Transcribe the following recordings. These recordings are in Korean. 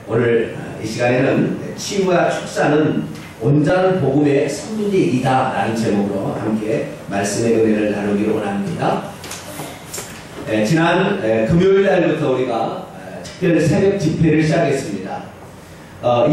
오늘 이 시간에는 치유와 축사는 온전한 복음의 선민이다 라는 제목으로 함께 말씀의 은혜를 나누기로 원합니다. 지난 금요일 날부터 우리가 특별 새벽 집회를 시작했습니다.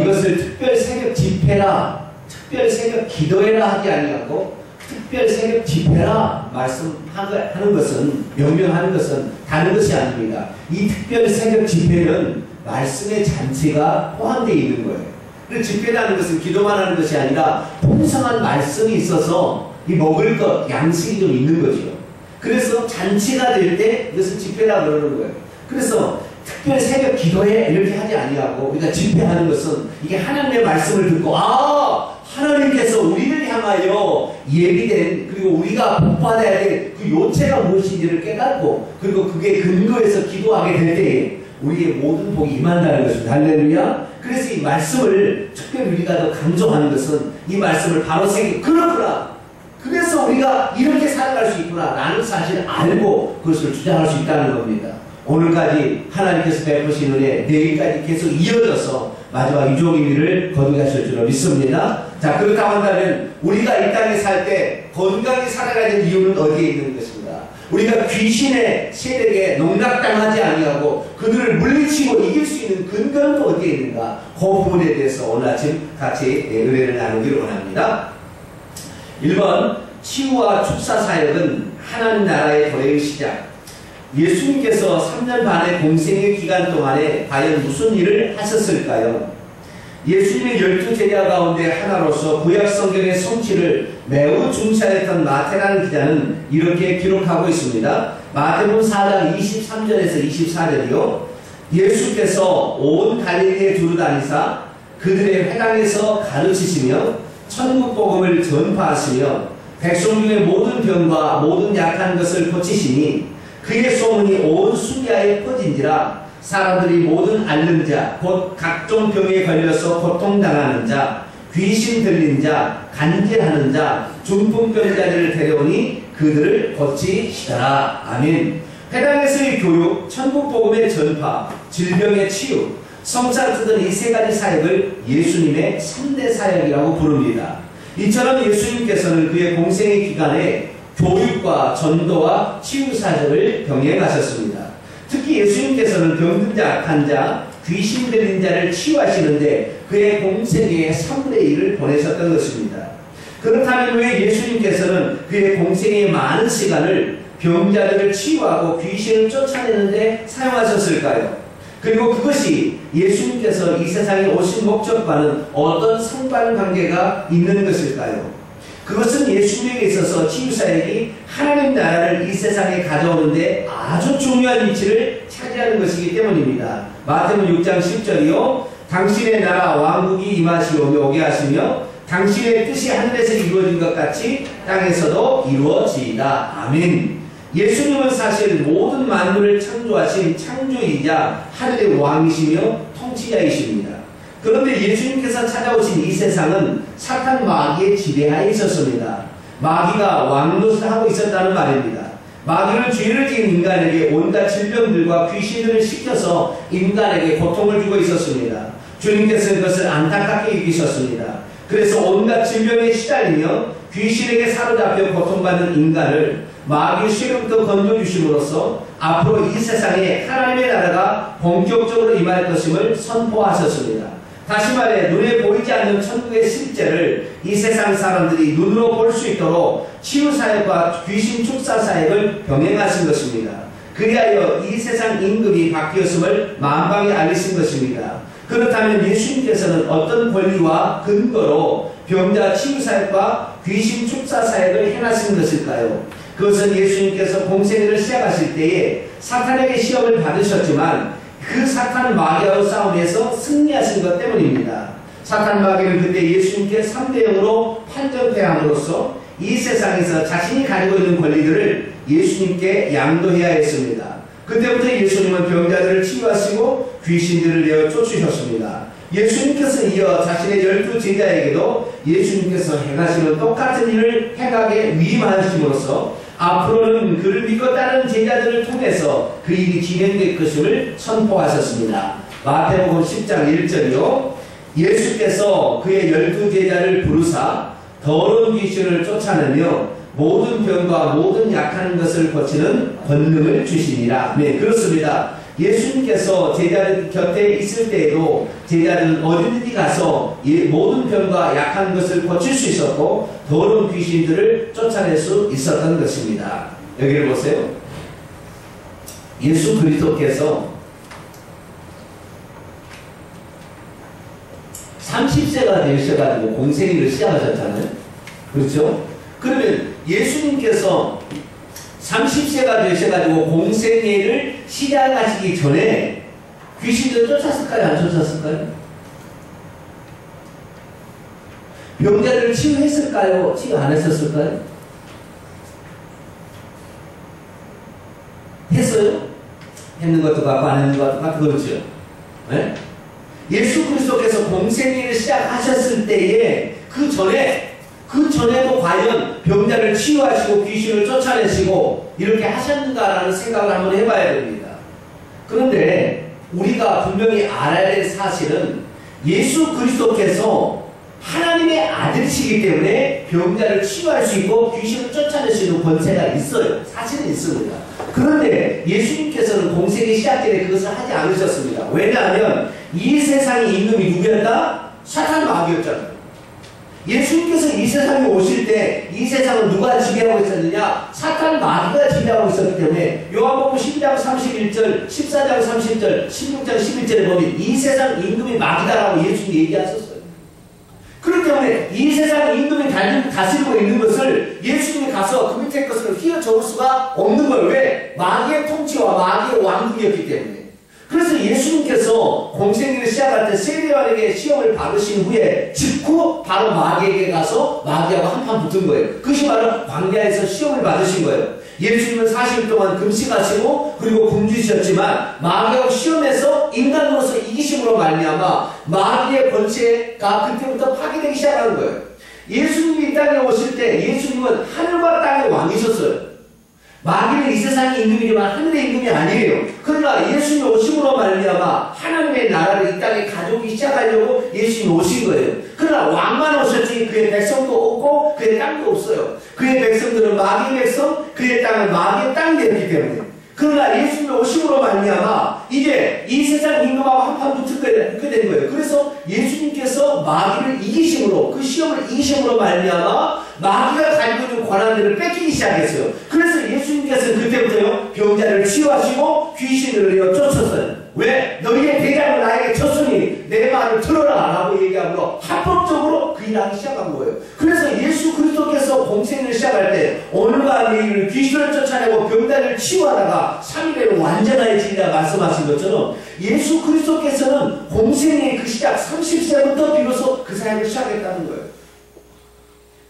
이것을 특별 새벽 집회라, 특별 새벽 기도회라 하지 아니하고 특별 새벽 집회라 말씀하는 것은, 명명하는 것은 다른 것이 아닙니다. 이 특별 새벽 집회는 말씀의 잔치가 포함되어 있는 거예요. 그리고 집회라는 것은 기도만 하는 것이 아니라 풍성한 말씀이 있어서 이 먹을 것, 양식이 좀 있는 거죠. 그래서 잔치가 될 때 이것은 집회라고 그러는 거예요. 그래서 특별 새벽 기도회 이렇게 하지 아니하고 우리가 집회하는 것은 이게 하나님의 말씀을 듣고 하나님께서 우리를 향하여 예비된, 그리고 우리가 복받아야 될 그 요체가 무엇인지를 깨닫고, 그리고 그게 근거해서 기도하게 될 때에 우리의 모든 복이 임한다는 것입니다. 할렐루야. 그래서 이 말씀을 특별히 우리가 더 강조하는 것은 이 말씀을 바로 그렇구나, 그래서 우리가 이렇게 살아갈 수 있구나 라는 사실을 알고 그것을 주장할 수 있다는 겁니다. 오늘까지 하나님께서 베푸신 은혜, 내일까지 계속 이어져서 마지막 유종의 일을 거두게 하실 줄로 믿습니다. 자, 그렇다고 한다면 우리가 이 땅에 살 때 건강히 살아가는 이유는 어디에 있는 것입니다. 우리가 귀신의 세력에 농락당하지 아니하고 그들을 물리치고 이길 수 있는 근거는 또 어디에 있는가? 그 부분에 대해서 오늘 아침 같이 은혜를 나누기를 원합니다. 1번, 치유와 축사 사역은 하나님 나라의 도래의 시작. 예수님께서 3년 반의 공생의 기간 동안에 과연 무슨 일을 하셨을까요? 예수님의 12제자 가운데 하나로서 구약 성경의 성취를 매우 중시하였던 마태라는 기자는 이렇게 기록하고 있습니다. 마태복음 4장 23절에서 24절이요. 예수께서 온 갈릴리에 두루 다니사 그들의 회당에서 가르치시며 천국 복음을 전파하시며 백성 중의 모든 병과 모든 약한 것을 고치시니 그의 소문이 온 수리아에 퍼진지라. 사람들이 모든 앓는 자, 곧 각종 병에 걸려서 고통당하는 자, 귀신 들린 자, 간질하는 자, 중풍병자들을 데려오니 그들을 고치시더라. 아멘. 회당에서의 교육, 천국 복음의 전파, 질병의 치유, 성찬 뜯은 이 세 가지 사역을 예수님의 3대 사역이라고 부릅니다. 이처럼 예수님께서는 그의 공생의 기간에 교육과 전도와 치유 사역을 병행하셨습니다. 특히 예수님께서는 병든 자, 약한 자, 귀신 들린 자를 치유하시는데 그의 공생의 3분의 1을 보내셨던 것입니다. 그렇다면 왜 예수님께서는 그의 공생의 많은 시간을 병자들을 치유하고 귀신을 쫓아내는데 사용하셨을까요? 그리고 그것이 예수님께서 이 세상에 오신 목적과는 어떤 상반관계가 있는 것일까요? 그것은 예수님에게 있어서 치유사역이 하나님 나라를 이 세상에 가져오는데 아주 중요한 위치를 차지하는 것이기 때문입니다. 마태복음 6장 10절이요. 당신의 나라 왕국이 임하시오며 오게 하시며 당신의 뜻이 하늘에서 이루어진 것 같이 땅에서도 이루어지이다. 아멘. 예수님은 사실 모든 만물을 창조하신 창조이자 하늘의 왕이시며 통치자이십니다. 그런데 예수님께서 찾아오신 이 세상은 사탄 마귀의 지배하에 있었습니다. 마귀가 왕노릇을 하고 있었다는 말입니다. 마귀는 죄를 지은 인간에게 온갖 질병들과 귀신들을 시켜서 인간에게 고통을 주고 있었습니다. 주님께서는 그것을 안타깝게 여기셨습니다. 그래서 온갖 질병에 시달리며 귀신에게 사로잡혀 고통받는 인간을 마귀의 쇠로부터 건져주심으로써 앞으로 이 세상에 하나님의 나라가 본격적으로 임할 것임을 선포하셨습니다. 다시 말해 눈에 보이지 않는 천국의 실제를 이 세상 사람들이 눈으로 볼 수 있도록 치유사역과 귀신 축사사역을 병행하신 것입니다. 그리하여 이 세상 임금이 바뀌었음을 만방에 알리신 것입니다. 그렇다면 예수님께서는 어떤 권리와 근거로 병자 치유사역과 귀신 축사사역을 행하신 것일까요? 그것은 예수님께서 공생애를 시작하실 때에 사탄에게 시험을 받으셨지만 그 사탄 마귀와의 싸움에서 승리하신 것 때문입니다. 사탄 마귀는 그때 예수님께 3대 0으로 판정패함으로써 이 세상에서 자신이 가지고 있는 권리들을 예수님께 양도해야 했습니다. 그때부터 예수님은 병자들을 치유하시고 귀신들을 내어 쫓으셨습니다. 예수님께서 이어 자신의 12제자에게도 예수님께서 행하시는 똑같은 일을 행하게 위임하심으로써 앞으로는 그를 믿고 따르는 제자들을 통해서 그 일이 진행될 것임을 선포하셨습니다. 마태복음 10장 1절이요. 예수께서 그의 12제자를 부르사 더러운 귀신을 쫓아내며 모든 병과 모든 약한 것을 고치는 권능을 주시니라. 네, 그렇습니다. 예수님께서 제자들 곁에 있을 때에도 제자들은 어디든지 가서 모든 병과 약한 것을 고칠 수 있었고 더러운 귀신들을 쫓아낼 수 있었던 것입니다. 여기를 보세요. 예수 그리스도께서 30세가 되셔가지고 공생애를 시작하셨잖아요. 그렇죠? 그러면 예수님께서 30세가 되셔가지고 공생애를 시작하시기 전에 귀신들 쫓았을까요? 안 쫓았을까요? 병자들을 치유했을까요? 치유 안 했었을까요? 했어요? 했는 것도 같고 안 했는 것도 같고 그렇죠? 네? 예수 그리스도께서 공생애를 시작하셨을 때에 그 전에도 과연 병자를 치유하시고 귀신을 쫓아내시고 이렇게 하셨는가라는 생각을 한번 해봐야 됩니다. 그런데 우리가 분명히 알아야 될 사실은 예수 그리스도께서 하나님의 아들이시기 때문에 병자를 치유할 수 있고 귀신을 쫓아낼 수 있는 권세가 있어요. 사실은 있습니다. 그런데 예수님께서는 공생의 시작 전에 그것을 하지 않으셨습니다. 왜냐하면 이 세상에 있는 놈이 누구였다? 사탄 마귀였잖아요. 예수님께서 이 세상에 오실 때 이 세상을 누가 지배하고 있었느냐? 사탄 마귀가 지배하고 있었기 때문에 요한복음 12장 31절, 14장 30절, 16장 11절에 보면 이 세상 임금이 마귀다라고 예수님이 얘기하셨어요. 그렇기 때문에 이 세상 임금이 다스리고 있는 것을 예수님이 가서 그 밑에 것을 휘어잡을 수가 없는 거예요. 왜? 마귀의 통치와 마귀의 왕국이었기 때문에. 그래서 예수님께서 공생애를 시작할 때 세례요한에게 시험을 받으신 후에 직후 바로 마귀에게 가서 마귀하고 한판 붙은 거예요. 그것이 바로 광야에서 시험을 받으신 거예요. 예수님은 40일 동안 금식하시고 그리고 굶주셨지만 마귀하고 시험에서 인간으로서 이기심으로 말미암아 마귀의 권세가 그때부터 파괴되기 시작하는 거예요. 예수님이 이 땅에 오실 때 예수님은 하늘과 땅의 왕이셨어요. 마귀는 이 세상의 임금이지만 하늘의 임금이 아니에요. 그러나 예수님이 오심으로 말미암아 하나님의 나라를 이 땅에 가져오기 시작하려고 예수님이 오신 거예요. 그러나 왕만 오셨지 그의 백성도 없고 그의 땅도 없어요. 그의 백성들은 마귀의 백성, 그의 땅은 마귀의 땅이 되었기 때문에. 그러나 예수님이 오심으로 말미암아 이제 이 세상 임금하고 한판 붙게 된 거예요. 그래서 예수님께서 마귀를 이기심으로 그 시험을 이기심으로 말미암아 마귀가 가지고 있는 권한들을 뺏기기 시작했어요. 그래서 예수님께서 그때부터요 병자를 치유하시고 귀신을 쫓았어요. 왜? 너희의 대장을 나에게 쳤으니 내 말을 들어라 라고 얘기하므로 합법적으로 그 일하기 시작한 거예요. 그래서 예수 그리스도께서 공생을 시작할 때 오늘과 내일 귀신을 쫓아내고 병자를 치유하다가 3일에 완전해지리라 말씀하신 것처럼 예수 그리스도께서는 공생의 그 시작 30세부터 비로소 그 사역을 시작했다는 거예요.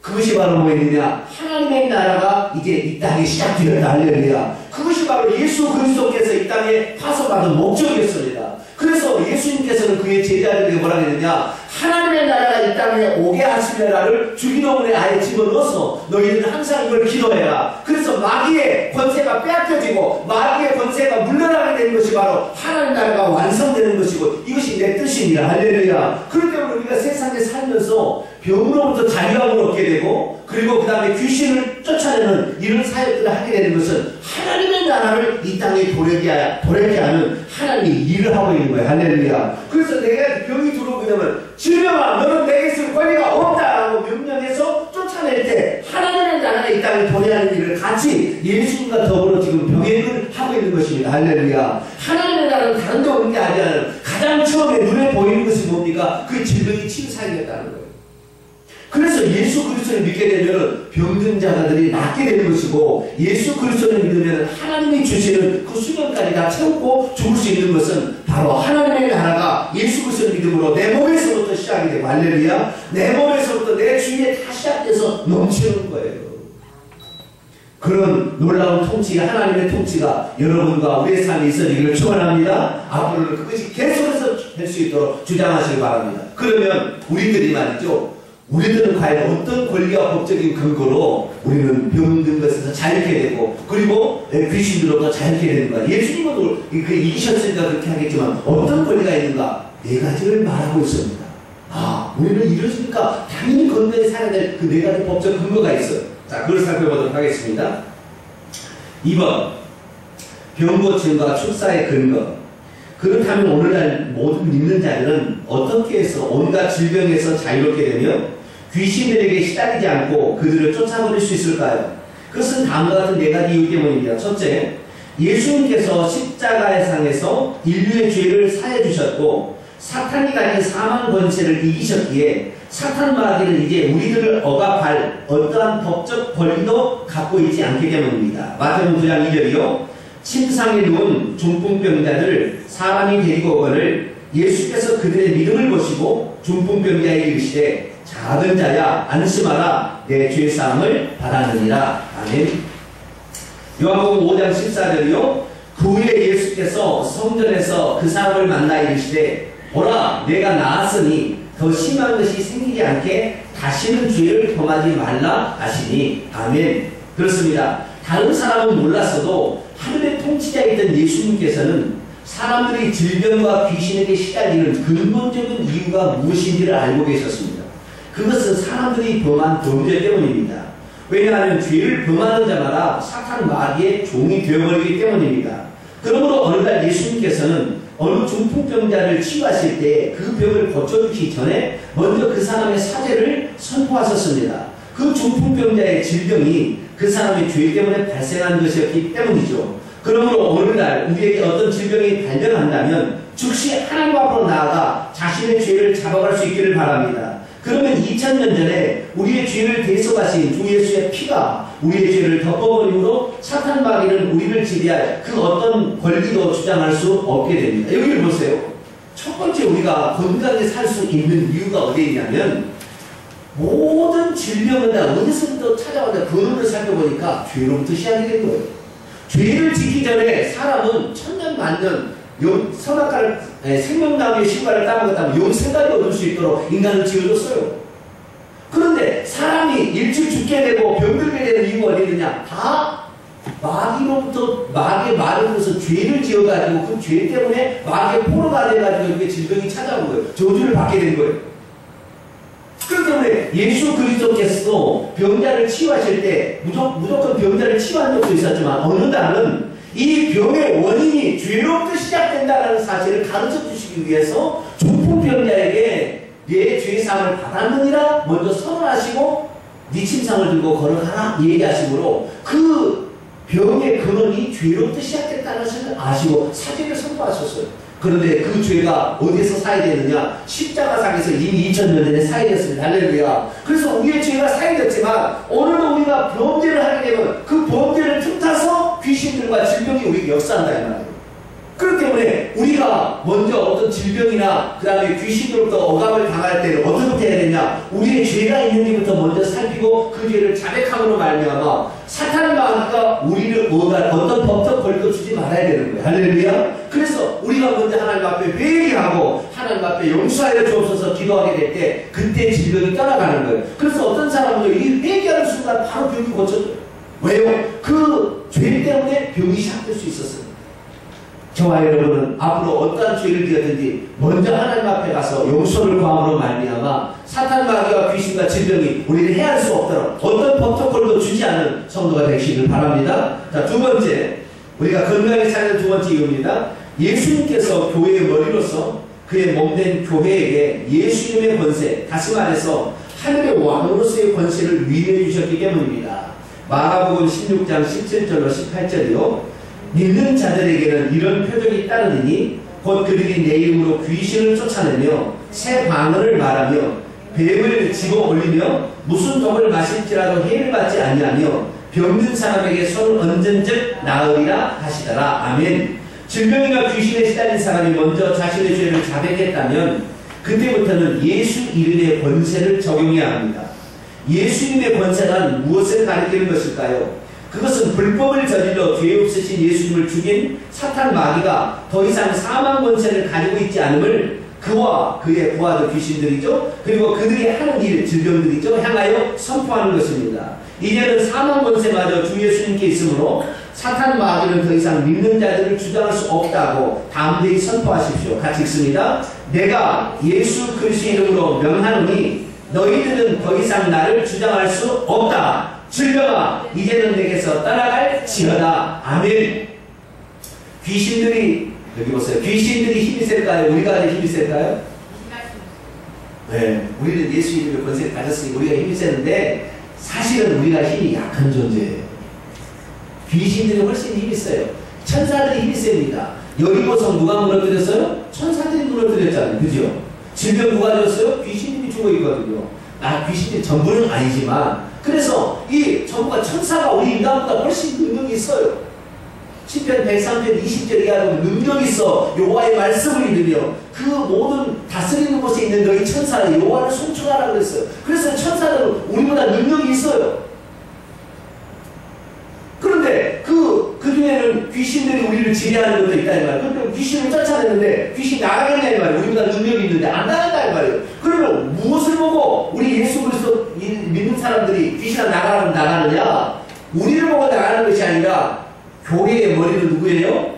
그것이 바로 뭐였느냐? 하나님의 나라가 이제 이 땅에 시작되었다. 할렐루야. 그것이 바로 예수 그리스도께서 이 땅에 파송받은 목적이었습니다. 그래서 예수님께서는 그의 제자들에게 뭐라 했느냐? 하나님의 나라가 이 땅에 오게 하시려라를 주기도문에 아예 집어넣어서 너희들은 항상 이걸 기도해라. 그래서 마귀의 권세가 빼앗겨지고 마귀의 권세가 물러나게 되는 것이 바로 하나님의 나라가 완성되는 것이고 이것이 내 뜻입니다. 할렐루야. 그렇기 때문에 우리가 세상에 살면서 병으로부터 자유함을 얻게 되고 그리고 그 다음에 귀신을 쫓아내는 이런 사역들을 하게 되는 것은 하나님의 나라를 이 땅에 도래케 하는 하나님이 일을 하고 있는 거예요. 할렐루야. 그래서 내가 병이 들어오게 되면 질병아 너는 내게 있을 권리가 없다라고 명령해서 쫓아낼 때 하나님의 나라가 이 땅에 도래하는 일을 같이 예수님과 더불어 지금 병행을 하고 있는 것입니다. 할렐루야. 하나님의 나라는 다른 데 오는 게 아니라 가장 처음에 눈에 보이는 것이 뭡니까? 그 질병이 치유사역이었다는 거예요. 그래서 예수 그리스도를 믿게 되면 병든 자들이 낫게 되는 것이고 예수 그리스도를 믿으면 하나님이 주시는 그 수명까지 다 채우고 죽을 수 있는 것은 바로 하나님의 나라가 예수 그리스도를 믿음으로 내 몸에서부터 시작이 되고 할렐루야. 내 몸에서부터 내 주위에 다 시작돼서 넘치는 거예요. 그런 놀라운 통치가 하나님의 통치가 여러분과 우리의 삶에 있어지기를 축원합니다. 앞으로는 그것이 계속해서 될 수 있도록 주장하시기 바랍니다. 그러면 우리들이 말이죠. 우리들은 과연 어떤 권리와 법적인 근거로 우리는 병든 것에서 자유케 되고 그리고 귀신으로부터 자유케 되는 거야. 예수님은 이기셨으니까 그렇게 하겠지만 어떤 권리가 있는가? 네 가지를 말하고 있습니다. 우리는 이러니까 당연히 건강에 살아야 될 그 네 가지 법적 근거가 있어요. 자, 그걸 살펴보도록 하겠습니다. 2번, 병고침과 축사의 근거. 그렇다면 오늘날 모든 믿는 자들은 어떻게 해서 온갖 질병에서 자유롭게 되며 귀신들에게 시달리지 않고 그들을 쫓아버릴 수 있을까요? 그것은 다음과 같은 네 가지 이유 때문입니다. 첫째, 예수님께서 십자가상에서 인류의 죄를 사해 주셨고 사탄이 가진 사망 권세를 이기셨기에 사탄 마귀는 이제 우리들을 억압할 어떠한 법적 권리도 갖고 있지 않기 때문입니다. 마태복음 9장 2절이요. 침상에 누운 중풍병자들을 사람이 데리고 오거늘 예수께서 그들의 믿음을 보시고 중풍병자에게 이르시되 작은 자야 안심하라 내 죄사함을 받았느니라. 아멘. 요한복음 5장 14절이요. 그 후에 예수께서 성전에서 그 사람을 만나 이르시되 보라 내가 나았으니 더 심한 것이 생기지 않게 다시는 죄를 범하지 말라 하시니. 아멘. 그렇습니다. 다른 사람은 몰랐어도 하늘의 통치자이던 예수님께서는 사람들이 질병과 귀신에게 시달리는 근본적인 이유가 무엇인지를 알고 계셨습니다. 그것은 사람들이 범한 범죄 때문입니다. 왜냐하면 죄를 범하는 자마다 사탄 마귀의 종이 되어버리기 때문입니다. 그러므로 어느 날 예수님께서는 어느 중풍병자를 치유하실 때 그 병을 고쳐주기 전에 먼저 그 사람의 사죄를 선포하셨습니다. 그 중풍병자의 질병이 그 사람의 죄 때문에 발생한 것이었기 때문이죠. 그러므로 오늘날 우리에게 어떤 질병이 발병한다면 즉시 하나님 앞으로 나아가 자신의 죄를 잡아갈 수 있기를 바랍니다. 그러면 2000년 전에 우리의 죄를 대속하신 주 예수의 피가 우리의 죄를 덮어버림으로 사탄 마귀는 우리를 지배할 그 어떤 권리도 주장할 수 없게 됩니다. 여기를 보세요. 첫 번째 우리가 건강하게 살 수 있는 이유가 어디에 있냐면 모든 질병은 다 어디서부터 찾아왔냐 근원을 살펴보니까 죄로부터 시작이 된 거예요. 죄를 짓기 전에 사람은 천년만년 선악과를 생명나무의 실과를 따먹었다면 영생까지 얻을 수 있도록 인간을 지어줬어요. 그런데 사람이 일찍 죽게 되고 병들게 되는 이유가 어디 있느냐? 다 마귀로부터 마귀의 말을 들어서 죄를 지어가지고 그 죄 때문에 마귀의 포로가 돼가지고 이렇게 질병이 찾아온 거예요. 저주를 받게 된 거예요. 그렇기 때문에 예수 그리스도께서도 병자를 치유하실 때 무조건 병자를 치유한 적도 있었지만 어느 날은 이 병의 원인이 죄로부터 시작된다는 사실을 가르쳐 주시기 위해서 중풍병자에게 내 죄사함을 받았느니라 먼저 선언하시고 네 침상을 들고 걸어가라 얘기하시므로 그 병의 근원이 죄로부터 시작됐다는 것을 아시고 사죄를 선포하셨어요. 그런데 그 죄가 어디에서 사해되느냐? 십자가상에서 이미 2000년 전에 사해졌습니다. 할렐루야. 그래서 우리의 죄가 사해졌지만 오늘도 우리가 범죄를 하게 되면 그 범죄를 틈타서 귀신들과 질병이 우리에게 역사한다 이 말이에요. 그렇기 때문에 우리가 먼저 어떤 질병이나 그 다음에 귀신으로부터 억압을 당할 때는 어떻게 해야 되냐? 우리의 죄가 있는지부터 먼저 살피고 그 죄를 자백함으로 말미암아 사탄의 마귀가 우리를 어떤 법적 권리도 주지 말아야 되는 거예요. 할렐루야. 그래서 우리가 먼저 하나님 앞에 회개하고 하나님 앞에 용서하여 주옵소서 기도하게 될 때 그때 질병이 떠나가는 거예요. 그래서 어떤 사람은 이 회개하는 순간 바로 병이 고쳐져요. 왜요? 그 죄 때문에 병이 시작될 수 있었어요. 저와 여러분은 앞으로 어떠한 죄를 지었든지 먼저 하나님 앞에 가서 용서를 구함으로 말미암아 사탄 마귀와 귀신과 질병이 우리를 해할 수 없도록 어떤 법적 권리도 주지 않는 성도가 되시길 바랍니다. 자, 두 번째, 우리가 건강하게 사는 두 번째 이유입니다. 예수님께서 교회의 머리로서 그의 몸된 교회에게 예수님의 권세, 다시 말해서 하늘의 왕으로서의 권세를 위임해 주셨기 때문입니다. 마가복음 16장 17절로 18절이요. 믿는 자들에게는 이런 표적이 따르니 곧 그들이 내 이름으로 귀신을 쫓아내며 새 방언을 말하며 뱀을 집어 올리며 무슨 독을 마실지라도 해를 받지 아니하며 병든 사람에게 손을 얹은즉 나으리라 하시더라. 아멘. 질병이나 귀신에 시달린 사람이 먼저 자신의 죄를 자백했다면 그때부터는 예수 이름의 권세를 적용해야 합니다. 예수님의 권세란 무엇을 가리키는 것일까요? 그것은 불법을 저질러 죄 없으신 예수님을 죽인 사탄 마귀가 더 이상 사망 권세를 가지고 있지 않음을 그와 그의 부하들 귀신들이죠. 그리고 그들이 하는 일, 질병들이죠. 향하여 선포하는 것입니다. 이제는 사망 권세마저 주 예수님께 있으므로 사탄 마귀는 더 이상 믿는 자들을 주장할 수 없다고 담대히 선포하십시오. 같이 읽습니다. 내가 예수 그리스도의 이름으로 명하노니 너희들은 더 이상 나를 주장할 수 없다. 질병아 이제는 내게서 떠나갈지어다. 아멘. 귀신들이 여기 보세요. 귀신들이 힘이 셀까요? 우리가 힘이 셀까요? 네, 우리는 예수 이름의 권세를 가졌으니 우리가 힘이 세는데 사실은 우리가 힘이 약한 존재예요. 귀신들이 훨씬 힘이 세요. 천사들이 힘이 셉니다. 여리고성 누가 무너뜨렸어요? 천사들이 무너뜨렸잖아요. 그죠? 질병 누가 졌어요? 귀신들이 죽어 있거든요. 귀신들이 전부는 아니지만 그래서 이 전부가 천사가 우리 인간보다 훨씬 능력이 있어요. 시편 103편 20절 이하로 능력이 있어 여호와의 말씀을 믿으며 그 모든 다스리는 곳에 있는 너희 천사를 여호와를 송축하라고 그랬어요. 그래서 천사들은 우리보다 능력이 있어요. 그런데 그 중에는 귀신들이 우리를 지배하는 것도 있다 이 말이에요. 그러면 귀신을 쫓아냈는데 귀신 나가겠냐 이 말이에요. 우리보다 능력이 있는데 안 나간다 이 말이에요. 그러면 무엇을 보고 우리 예수 그리스도 믿는 사람들이 귀신을 나가라면 나가느냐? 우리를 보고 나가는 것이 아니라 교회의 머리는 누구예요?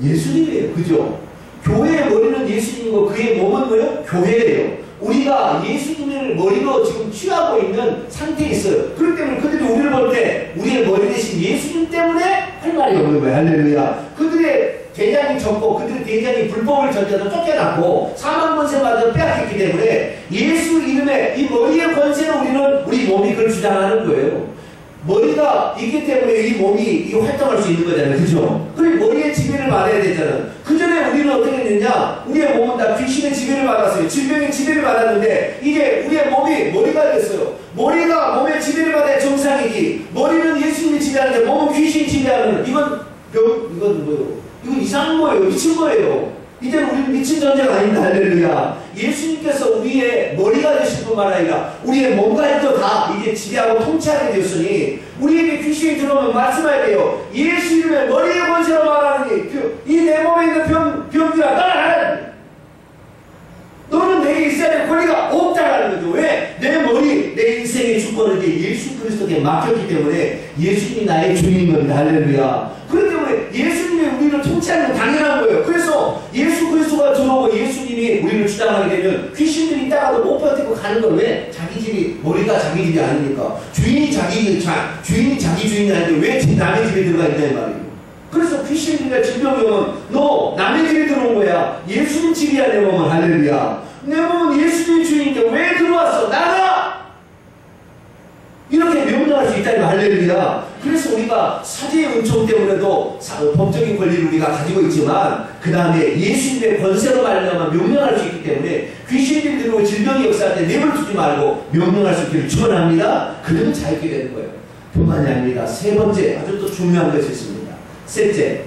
예수님이에요. 그죠? 교회의 머리는 예수님이고 그의 몸은 뭐예요? 교회예요. 우리가 예수님을 머리로 지금 취하고 있는 상태에 있어요. 그렇기 때문에 그들이 우리를 볼 때 우리의 머리 대신 예수님 때문에 할 말이 없는 거예요. 할렐루야. 그들의 대장이 적고 그들의 대장이 불법을 전제로 쫓겨났고 사망 권세마저 빼앗겼기 때문에 예수 이름에 이 머리의 권세로 우리는 우리 몸이 그걸 주장하는 거예요. 머리가 있기 때문에 이 몸이 활동할 수 있는 거잖아요. 그죠? 그리고 머리의 지배를 받아야 되잖아요. 그 전에 우리는 어떻게 했느냐? 우리의 몸은 다 귀신의 지배를 받았어요. 질병의 지배를 받았는데 이제 우리의 몸이 머리가 됐어요. 머리가 몸의 지배를 받아야 정상이지. 머리는 예수님이 지배하는데 몸은 귀신이 지배하는 이건 뭐예요? 이건 이상한 거예요. 미친 거예요. 이제는 우리는 미친 존재가 아닙니다. 할렐루야. 예수님께서 우리의 머리가 되실 뿐만 아니라 우리의 몸까지도 다 이제 지배하고 통치하게 되었으니 우리에게 귀신이 들어오면 말씀해야 돼요. 예수 이름의 머리의 권세로 말하느니 이 내 몸에 있는 병들아 따라가라. 너는 내게 있어야 될 권리가 없다라는 거죠. 왜? 내 머리, 내 인생의 주권을 이제 예수 그리스도께 맡겼기 때문에 예수님이 나의 주인인 겁니다. 할렐루야. 그렇기 때문에 예수님이 우리를 통치하는 건 당연한 거예요. 그래서 예수 그리스도가 들어오고 예수님이 우리를 주장하게 되면 귀신들이 있다가도 못 버티고 가는 건 왜? 자기 집이 머리가 자기 집이 아니니까 주인이 자기 주인이 아닌데 왜 남의 집에 들어가 있냐 이 말이에요. 그래서 귀신들이나 질병이 오면 너 남의 집에 들어온 거야. 예수님 집이야 내 몸은. 할렐루야. 내 몸은 예수님 주인인데 왜 들어왔어? 나가! 이렇게 명령할 수 있다니 할렐루야. 그래서 우리가 사제의 은총 때문에도 법적인 권리를 우리가 가지고 있지만 그 다음에 예수님의 권세로 말미암아 명령할 수 있기 때문에 귀신들이 들어오고 질병이 역사할 때 내버려두지 말고 명령할 수 있기를 축원합니다. 그러면 자유케 되는 거예요. 뿐만이 아닙니다. 세 번째 아주 또 중요한 것이 있습니다. 셋째,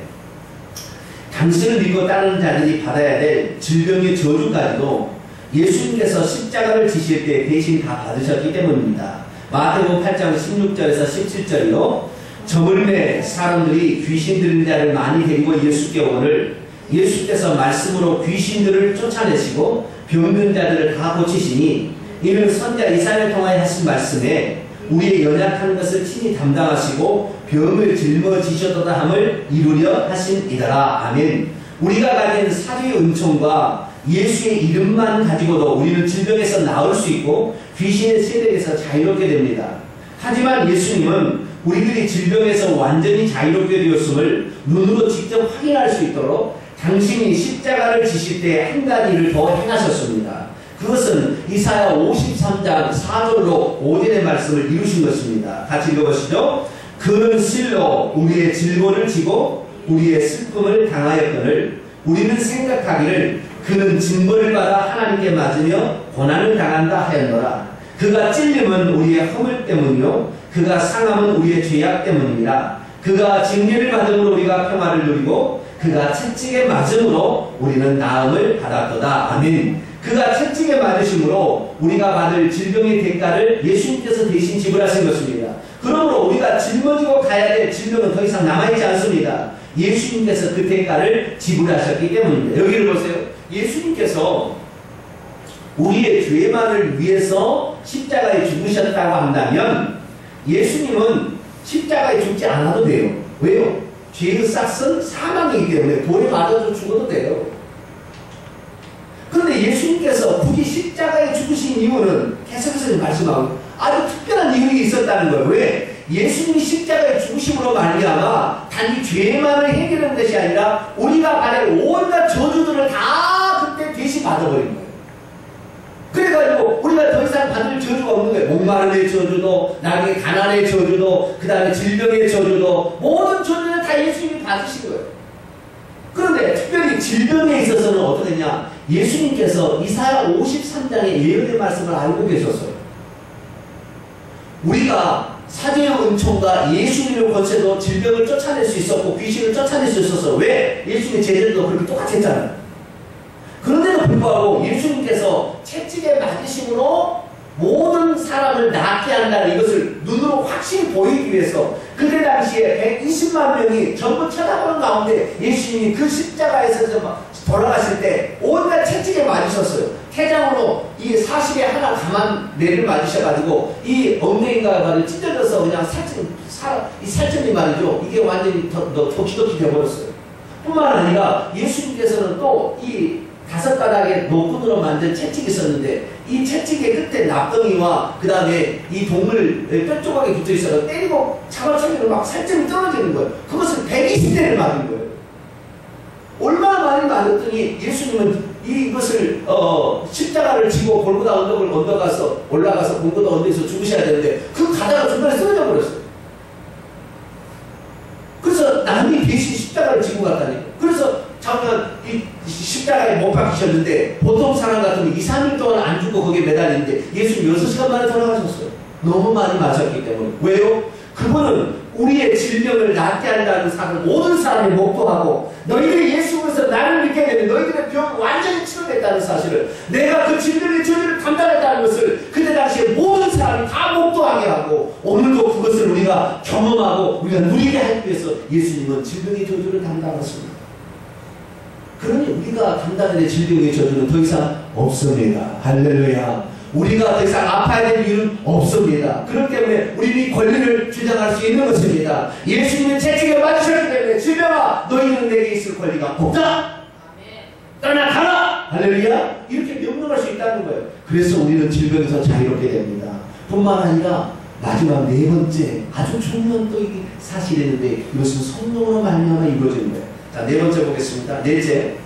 당신을 믿고 따르는 자들이 받아야 될 질병의 저주까지도 예수님께서 십자가를 지실 때 대신 다 받으셨기 때문입니다. 마태복음 8장 16절에서 17절이요. 저물매 사람들이 귀신 들린 자를 많이 데리고 예수께 오거늘 예수께서 말씀으로 귀신들을 쫓아내시고 병든 자들을 다 고치시니 이는 선자 이사야를 통하여 하신 말씀에 우리의 연약한 것을 친히 담당하시고 병을 짊어지셨도다 함을 이루려 하신이더라. 아멘. 우리가 가진 사죄의 은총과 예수의 이름만 가지고도 우리는 질병에서 나을 수 있고 귀신의 세력에서 자유롭게 됩니다. 하지만 예수님은 우리들이 질병에서 완전히 자유롭게 되었음을 눈으로 직접 확인할 수 있도록 당신이 십자가를 지실 때 한 가지를 더 행하셨습니다. 그것은 이사야 53장 4절로 5절의 말씀을 이루신 것입니다. 같이 읽어보시죠. 그는 실로 우리의 질고를 지고 우리의 슬픔을 당하였거늘 우리는 생각하기를 그는 징벌을 받아 하나님께 맞으며 고난을 당한다 하였노라. 그가 찔림은 우리의 허물 때문이요 그가 상함은 우리의 죄악 때문이라. 그가 징계를 받음으로 우리가 평화를 누리고 그가 채찍에 맞음으로 우리는 나음을 받았도다. 아멘. 그가 채찍에 맞으심으로 우리가 받을 질병의 대가를 예수님께서 대신 지불하신 것입니다. 그러므로 우리가 짊어지고 가야 될 질병은 더 이상 남아있지 않습니다. 예수님께서 그 대가를 지불하셨기 때문입니다. 여기를 보세요. 예수님께서 우리의 죄만을 위해서 십자가에 죽으셨다고 한다면 예수님은 십자가에 죽지 않아도 돼요. 왜요? 죄의 싹은 사망이기 때문에 돌에 맞아서 죽어도 돼요. 그런데 예수님께서 굳이 십자가에 죽으신 이유는 계속해서 말씀하고 아주 특별한 이유가 있었다는 거예요. 왜? 예수님이 십자가에 죽으심으로 말미암아 단지 죄만을 해결하는 것이 아니라 우리가 받을 온갖 저주들을 다 그때 대신 받아버린 거예요. 그래가지고 우리가 더 이상 받을 저주가 없는 거예요. 목마름의 저주도, 나중에 가난의 저주도, 그 다음에 질병의 저주도, 모든 저주를 다 예수님이 받으신 거예요. 그런데 특별히 질병에 있어서는 어떻게 했냐? 예수님께서 이사야 53장의 예언의 말씀을 알고 계셨어요. 우리가 사제의 은총과 예수님의 권세도 질병을 쫓아낼 수 있었고 귀신을 쫓아낼 수 있었어. 왜? 예수님의 제자들도 그렇게 똑같이 했잖아요. 그런데도 불구하고 예수님께서 채찍에 맞으심으로 모든 사람을 낫게 한다는 이것을 눈으로 확실히 보이기 위해서 그때 당시에 120만 명이 전부 쳐다보는 가운데 예수님이 그 십자가에서 돌아가실 때 온갖 채찍에 맞으셨어요. 태장으로 이 40에 하나 가만 내를 맞으셔가지고 이 엉덩이가 찢어져서 그냥 이 살점이 말이죠. 이게 완전히 도끼도끼 되어버렸어요. 뿐만 아니라 예수님께서는 또 이 5가닥의 노끈으로 만든 채찍이 있었는데 이 채찍의 끝에 납덩이와 그 다음에 이 동물 뼈 조각이 붙어 있어서 때리고 잡아채면 막 살점이 떨어지는 거예요. 그것을 120대를 맞은 거예요. 얼마나 많이 맞았더니 예수님은 이것을 십자가를 지고 골고다 언덕을 올라가서 골고다 언덕에서 죽으셔야 되는데 그 가다가 중간에 쓰러져 버렸어요. 그래서 남이 대신 십자가를 지고 갔다니. 그래서 잠깐 이 십자가에 못 박히셨는데 보통 사람 같으면 2, 3일 동안 안 죽고 거기에 매달리는데 예수님 6시간 만에 돌아가셨어요. 너무 많이 맞았기 때문에. 왜요? 그분은 우리의 질병을 낫게 한다는 사람 모든 사람이 목도하고 너희들이 예수께서 나를 믿게 되면 너희들의 병 완전히 치료됐다는 사실을 내가 그 질병의 저주를 담당했다는 것을 그때 당시에 모든 사람이 다 목도하게 하고 오늘도 그것을 우리가 경험하고 우리가 누리게 하기 위해서 예수님은 질병의 저주를 담당하셨습니다. 그러니 우리가 담당해야 될 질병의 저주는 더 이상 없습니다. 할렐루야. 우리가 더 이상 아파야 될 이유는 없습니다. 그렇기 때문에 우리는 이 권리를 주장할 수 있는 것입니다. 예수님은 채찍에 맞으셨기 때문에 질병아 너희는 내게 있을 권리가 없다. 떠나가라. 할렐루야. 이렇게 명령할 수 있다는 거예요. 그래서 우리는 질병에서 자유롭게 됩니다. 뿐만 아니라 마지막 4번째 아주 중요한 또 이게 사실이었는데 이것은 성령으로 말미암아 이루어지는 거예요. 자, 4번째 보겠습니다. 넷째,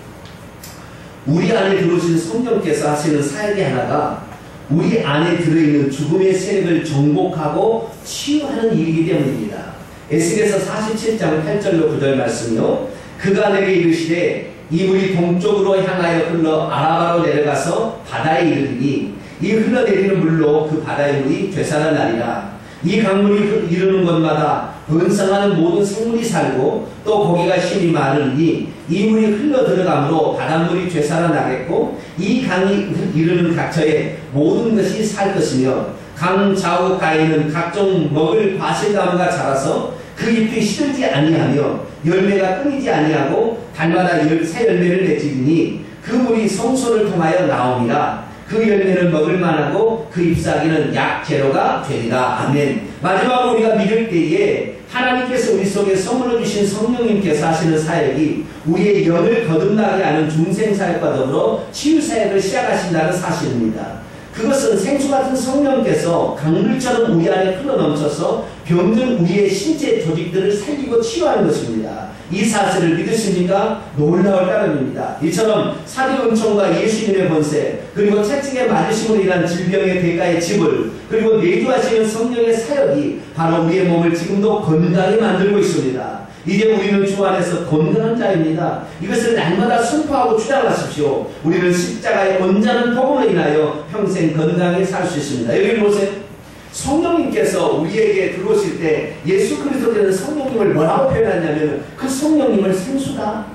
우리 안에 들어오신 성령께서 하시는 사역이 하나가 우리 안에 들어있는 죽음의 세력을 정복하고 치유하는 일이기 때문입니다. 에스겔서 47장 8절로 9절 말씀이요. 그가 내게 이르시되 이 물이 동쪽으로 향하여 흘러 아라바로 내려가서 바다에 이르리니 이 흘러내리는 물로 그 바다의 물이 되살아나리라. 이 강물이 이르는 곳마다 번성하는 모든 생물이 살고 또 고기가 힘이 많으니 이 물이 흘러 들어가므로 바닷물이 되살아나겠고 이 강이 이르는 각처에 모든 것이 살 것이며 강 좌우 가에는 각종 먹을 과실나무가 자라서 그 잎이 시들지 아니하며 열매가 끊이지 아니하고 달마다 새 열매를 맺으니 그 물이 성소를 통하여 나옵니다. 그 열매는 먹을 만하고 그 잎사귀는 약 재료가 되리라. 아멘. 마지막으로 우리가 믿을 때에 하나님께서 우리 속에 선물로 주신 성령님께서 하시는 사역이 우리의 영을 거듭나게 하는 중생사역과 더불어 치유사역을 시작하신다는 사실입니다. 그것은 생수 같은 성령께서 강물처럼 우리 안에 흘러넘쳐서 병든 우리의 신체 조직들을 살리고 치유하는 것입니다. 이 사실을 믿으십니까? 놀라울 따름입니다. 이처럼 사대 은총과 예수님의 권세 그리고 채찍에 맞으심으로 인한 질병의 대가의 지불 그리고 내주하시는 성령의 사역이 바로 우리의 몸을 지금도 건강히 만들고 있습니다. 이제 우리는 주 안에서 건강한 자입니다. 이것을 날마다 선포하고 주장하십시오. 우리는 십자가의 온전한 복음으로 인하여 평생 건강히 살 수 있습니다. 여기 보세요. 성령님께서 우리에게 들어오실 때 예수 그리스도께서 성령님을 뭐라고 표현하냐면 그 성령님을 생수다.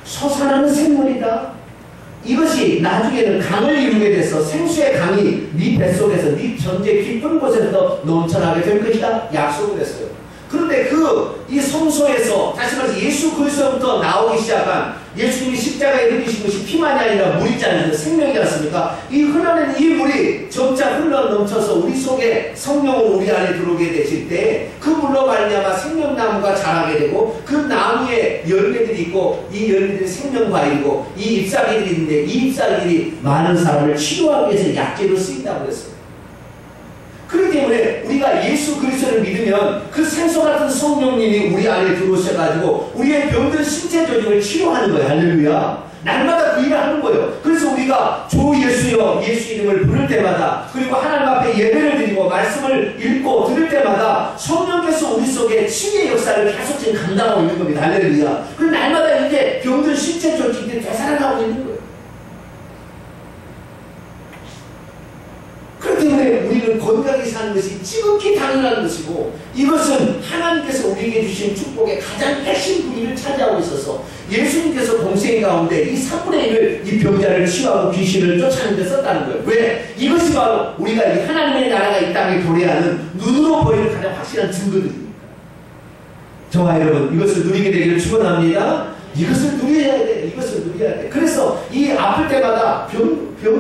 솟아나는 생물이다. 이것이 나중에는 강을 이루게 돼서 생수의 강이 네 뱃속에서 네 전제 깊은 곳에서 넘쳐나게 될 것이다. 약속을 했어요. 그런데 이 성소에서 다시 말해서 예수 그리스도부터 나오기 시작한 예수님이 십자가에 흘리신 것이 피만이 아니라 물이지 않습니까? 생명이지 않습니까? 이 흘러내는 이 물이 점차 흘러 넘쳐서 우리 속에 성령으로 우리 안에 들어오게 되실 때 그 물로 말미암아 생명나무가 자라게 되고 그 나무에 열매들이 있고 이 열매들이 생명과일이고 이 잎사귀들이 있는데 이 잎사귀들이 많은 사람을 치료하기 위해서 약재로 쓰인다고 그랬어요. 그렇기 때문에 우리가 예수 그리스도를 믿으면 그 생수 같은 성령님이 우리 안에 들어오셔가지고 우리의 병든 신체 조직을 치료하는 거예요. 할렐루야. 날마다 그 일을 하는 거예요. 그래서 우리가 주 예수여 예수 이름을 부를 때마다 그리고 하나님 앞에 예배를 드리고 말씀을 읽고 들을 때마다 성령께서 우리 속에 치유의 역사를 계속 지금 감당하고 있는 겁니다. 할렐루야. 그리고 날마다 이렇게 병든 신체 조직들이 되살아나고 있는 거예요. 그렇기 때문에 우리는 건강히 사는 것이 지극히 당연한 것이고 이것은 하나님께서 우리에게 주신 축복의 가장 핵심 부위를 차지하고 있어서 예수님께서 공생 가운데 이 3분의 1을 이 병자를 치유하고 귀신을 쫓아내는 데 썼다는 거예요. 왜? 이것이 바로 우리가 이 하나님의 나라가 이 땅에 도래하는 눈으로 보이는 가장 확실한 증거들입니다. 저와 여러분 이것을 누리게 되기를 축원합니다. 이것을 누려야 돼. 이것을 누려야 돼. 그래서 이 아플 때마다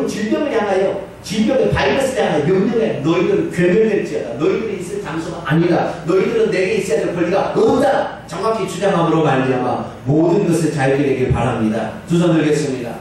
질병을 향하여 질병의 바이러스를 향하여 명령해. 너희들은 괴멸될지어다. 너희들이 있을 장소가 아니다. 너희들은 내게 있어야 될 권리가 없다. 정확히 주장함으로 말미암아 모든 것을 자유케 되길 바랍니다. 두 손 들겠습니다.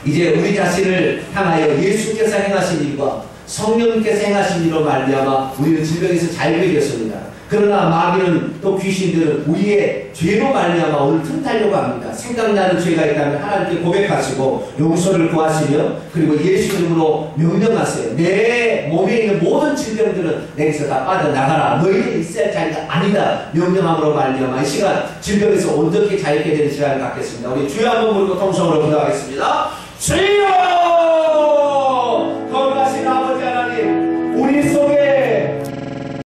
이제 우리 자신을 향하여 예수께서 행하신 일과 성령께서 행하신 일로 말미암아 우리는 질병에서 자유케 되었습니다. 그러나 마귀는 또 귀신들은 우리의 죄로 말미암아 오늘 틈타려고 합니다. 생각나는 죄가 있다면 하나님께 고백하시고 용서를 구하시며 그리고 예수 이름으로 명령하세요. 내 몸에 있는 모든 질병들은 내게서 다 빠져나가라. 너희들이 있어야 할 자리가 아니다. 명령함으로 말미암아 이 시간 질병에서 온전히 자유케 되는 시간을 갖겠습니다. 우리 주여 한번 부르고 통성으로 기도하겠습니다. 주여!